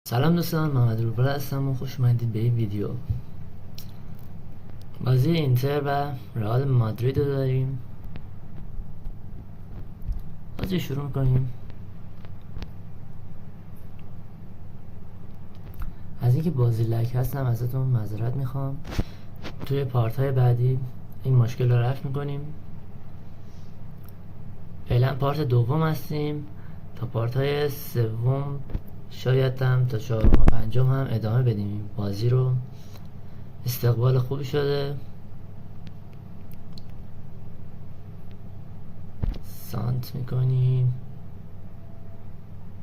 سلام دوستان، محمد روبرا هستم و خوش اومدید به این ویدیو. بازی اینتر و رئال مادرید رو داریم. بازی شروع کنیم. از اینکه بازی لک هستم ازتون معذرت میخوام. توی پارت های بعدی این مشکل رو رفع میکنیم. فعلا پارت دوم هستیم، تا پارت های سوم شاید هم تا چهارم و پنجم هم ادامه بدیم بازی رو. استقبال خوبی شده. سانت میکنیم.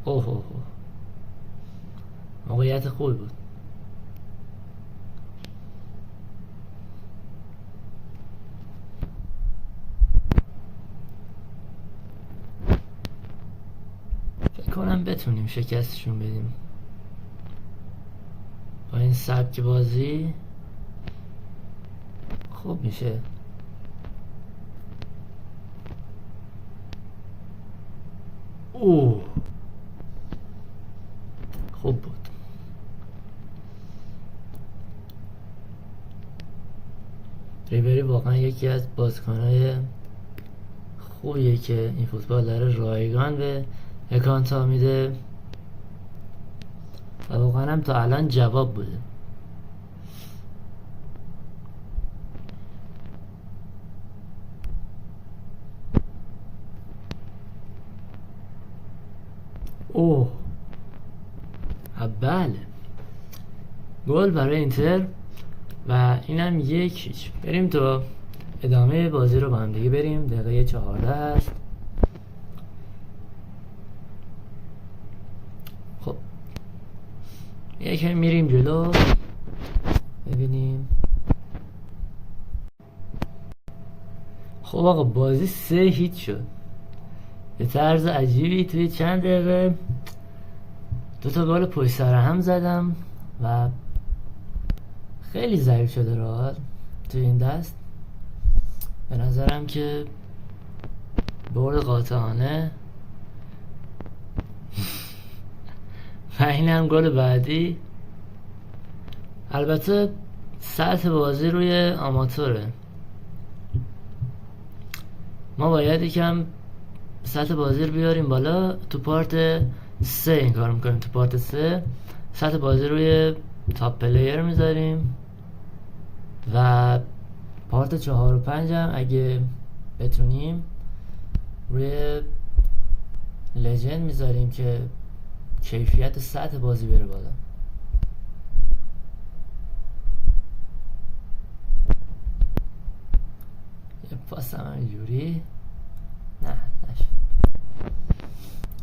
اوه موقعیت خوبی بود. فکر کنم بتونیم شکستشون بدیم با این سبک بازی. خوب میشه. اوه خوب بود. ریبری واقعا یکی از بازیکن‌های خوبیه که این فوتبال داره رایگان به اکانتا میده و واقعا هم تا الان جواب بوده. اوه بله، گل برای اینتر و اینم 1-0. بریم تو ادامه بازی رو با هم دیگه بریم. دقیقه 14 هست. خب یکم میریم جلو ببینیم. خب آقا بازی 3-0 شد به طرز عجیبی. توی چند دقیقه 2 تا گل پشت سر هم زدم و خیلی ضعیف شده رئال توی این دست. به نظرم که برد قاطعانه و این هم گل بعدی. البته سطح بازی روی آماتوره. ما باید یکم سطح بازی رو بیاریم بالا. تو پارت 3 این کار میکنیم. تو پارت 3 سطح بازی روی تاپ پلیر میذاریم و پارت 4 و 5 هم اگه بتونیم روی لژند میذاریم که کیفیت سطح بازی بره بالا. یه پاس هم اینجوری نه نشد.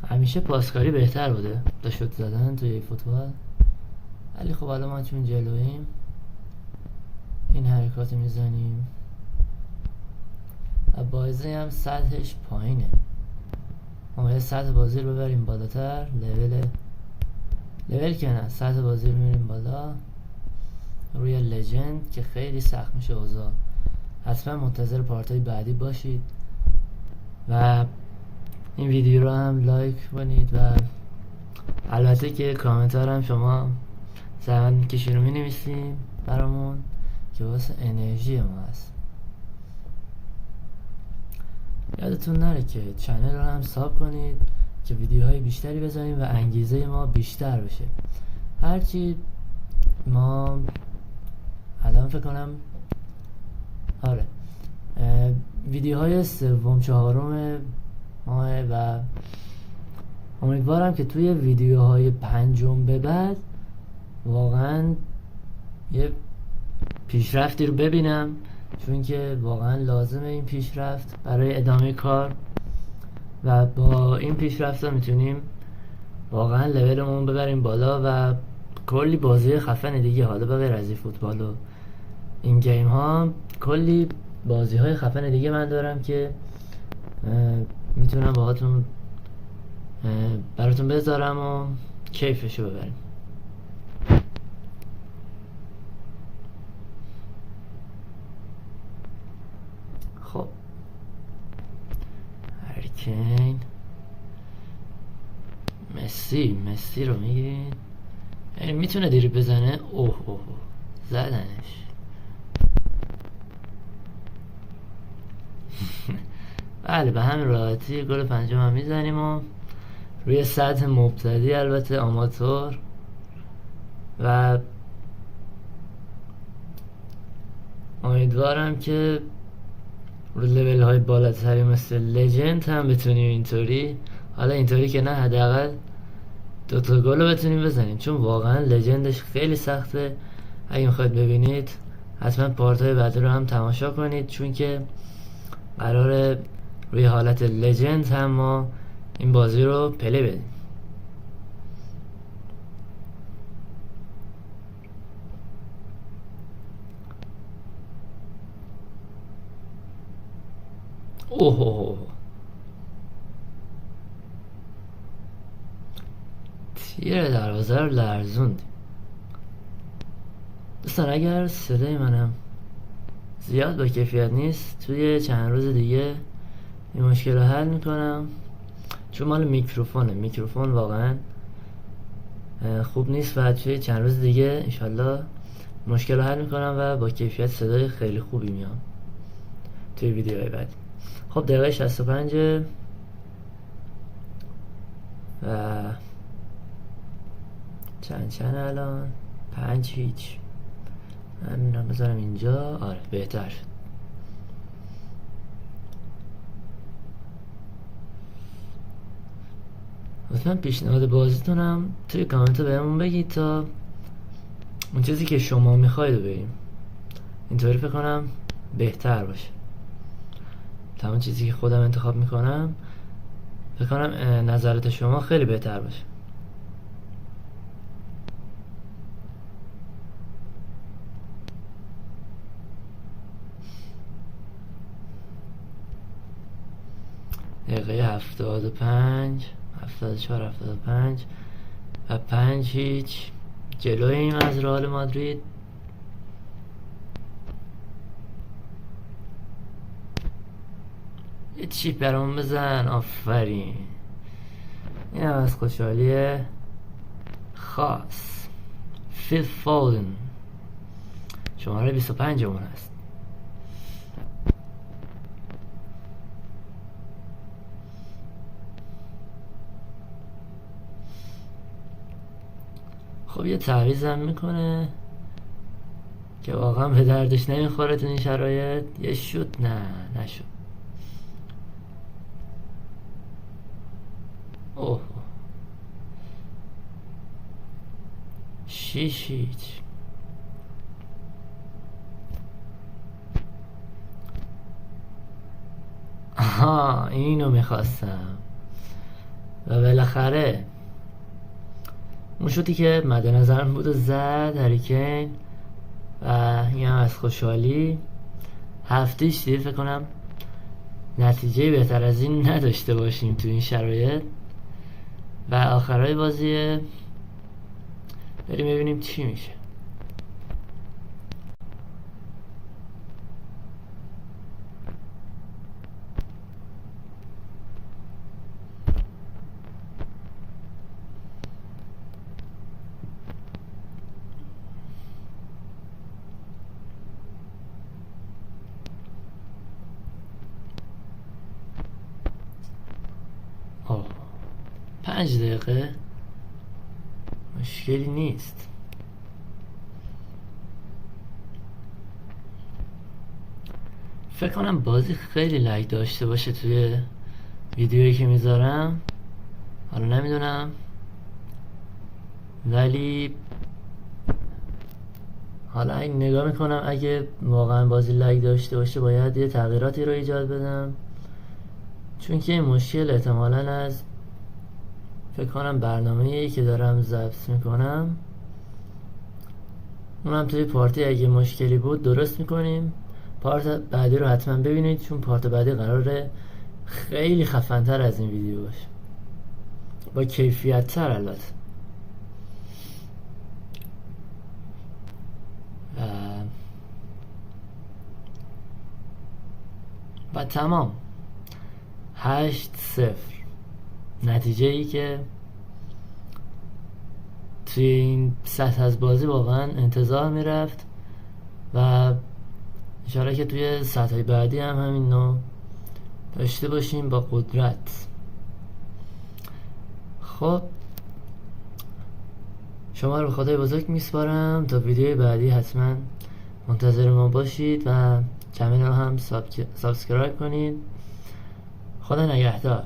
همیشه پاسکاری بهتر بوده تا شوت زدن توی فوتبال، ولی خب حالا ما چون جلویم این حرکات میزنیم و بازی هم سطحش پایینه. ما باید سطح بازی رو ببریم بالاتر. لول که نه، سطح بازی رو میبریم بالا روی لژند که خیلی سخت میشه اوضاع. حتما منتظر پارتای بعدی باشید و این ویدیو رو هم لایک کنید و البته که کامنت ها هم شما زحمت میکشید رو مینویسیم برامون که واسه انرژی ما هست. یادتون نره که چنل رو هم ساب کنید که ویدیوهای بیشتری بزنیم و انگیزه ما بیشتر بشه. هرچی ما الان فکر کنم آره ویدیوهای سوم چهارم ماه و امیدوارم که توی ویدیوهای پنجم به بعد واقعا یه پیشرفتی رو ببینم، چون که واقعا لازمه این پیشرفت برای ادامه کار و با این پیشرفت ها میتونیم واقعا لولمون ببریم بالا و کلی بازی خفن دیگه. حالا بغیر از این فوتبال و این گیم ها کلی بازی های خفن دیگه من دارم که میتونم باهاتون براتون بذارم و کیفشو ببریم. خب هریکین مسی رو میگیرین. یعنی میتونه دریبل بزنه. اوه اوه زدنش. بله به همین راحتی گل پنجم هم میزنیم و روی سطح مبتدی البته آماتور و امیدوارم که رو لول های بالاتری مثل لجند هم بتونیم اینطوری، حالا اینطوری که نه حداقل دوتا گل رو بتونیم بزنیم، چون واقعا لجندش خیلی سخته. اگه میخواید ببینید حتما پارت های بعدی رو هم تماشا کنید، چون که قراره روی حالت لجند هم ما این بازی رو پلی بدیم. اوه تیر دروازه رو لرزوند. دوستان اگر صدای منم زیاد با کیفیت نیست، توی چند روز دیگه این مشکل رو حل میکنم، چون مال میکروفون واقعا خوب نیست و توی چند روز دیگه انشالله مشکل رو حل میکنم و با کیفیت صدای خیلی خوبی میام توی ویدیوهای بعد. خب دقیقه 65 و چند الان 5-0. همین رو بذارم اینجا. آره بهتر شد. لطفا پیشنهاد بازیتونم توی کامنت رو بهمون بگید تا اون چیزی که شما میخواید رو بریم. اینطوری فکر کنم بهتر باشه تا اون چیزی که خودم انتخاب میکنم. فکر کنم نظرات شما خیلی بهتر باشه. دقیقه 75 74-75 و 5-0 جلویم از رئال مادرید. یه چیپ برام بزن. آفرین. این هم از خوشحالی خاص. فیل فودن شماره 25 اون هست. خب یه تعویض هم میکنه که واقعا به دردش نمیخوره تو این شرایط. یه شوت نشد. اوه 6-0. آها اینو میخواستم و بالاخره اون شوتی که مد نظرم بود و زد هری کین و این هم از خوشحالی. هفتهش دیگه فکر کنم نتیجه بهتر از این نداشته باشیم تو این شرایط و آخرای بازیه بریم ببینیم چی میشه. آه 5 دقیقه مشکلی نیست. فکر کنم بازی خیلی لایک داشته باشه توی ویدیویی که میذارم، حالا نمیدونم، ولی حالا این نگاه میکنم اگه واقعا بازی لایک داشته باشه باید یه تغییراتی رو ایجاد بدم، چون که این مشکل احتمالاً از فکر کنم برنامه‌ای که دارم ضبط میکنم اونم توی پارتی اگه مشکلی بود درست میکنیم. پارت بعدی رو حتما ببینید چون پارت بعدی قراره خیلی خفن‌تر از این ویدیو باشه، با کیفیت تر البته. و تمام 8-0 نتیجه ای که توی این سطح از بازی واقعا انتظار میرفت و انشاءالله که توی سطح بعدی هم همین نوع داشته باشیم با قدرت. خب شما رو خدای بزرگ میسپارم، تا ویدیو بعدی حتما منتظر ما باشید و کانال هم سابسکرایب کنید. خدا نگهدار.